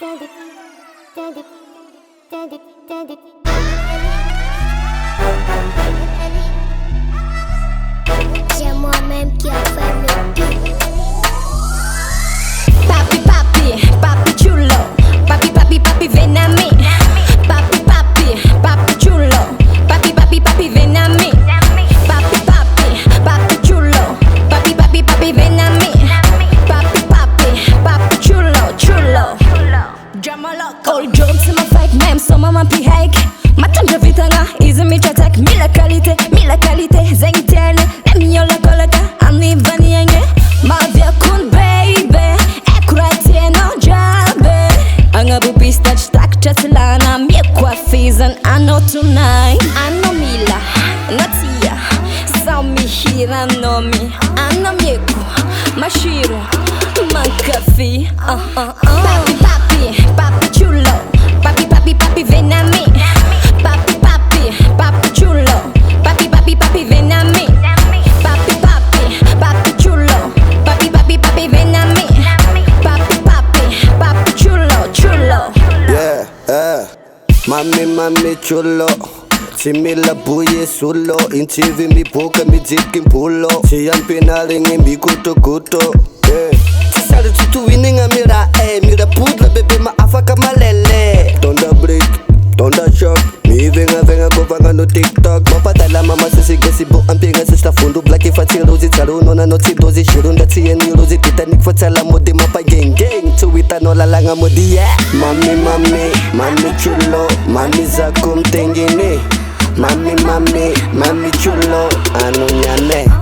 C'est moi-même qui a fait le beat. Papi, papi, papi chulo. Papi, papi, papi, ven a mí. Papi, papi, papi chulo. Papi, papi, papi, ven a mí. Papi, papi, papi chulo. Papi, papi, papi, ven a mí. Papi, papi, papi chulo, chulo. Drama loco. All jokes in my fake même sans maman pi hike. Matin je vite nga, easy me attack. Mille qualité, zengterne. Nemio la kolaka, ani vani enge. Ma via kun baby. Ekurati no jabe. Anga bu pistach tak chatlana. Mie kwa fizan ano tonight. Ano mila, natia. Sami hira no mi. Ano mieku, mashiro. Mancafi, Papi, papi, papi chulo. Papi, papi, papi, ven a mí. Papi, papi, papi chulo. Papi, papi, papi, ven a mí. Papi, papi, papi chulo. Papi, papi, papi, ven a mí. Papi, papi, papi chulo, chulo. Yeah, mami chulo. Simila buye sulo. Inchivi mi boka mi jikin pulo. Siyan pinalingi mi kuto. Yeah. Sisali tutu wininga mira mira pudla bebe ma afaka malele. Tonda break, tonda shock. Mi venga kovanga no TikTok. Mapatala mama sisige sibo ampinga sista fundu black ifatil rozi tsaru nona no tidozi shirunda tieni rozi titanic fatala modi mapa gang tuwita no lalanga modi yeah. Mami chulo. Mami zakum tengine. Mami chulo. Anu nyane.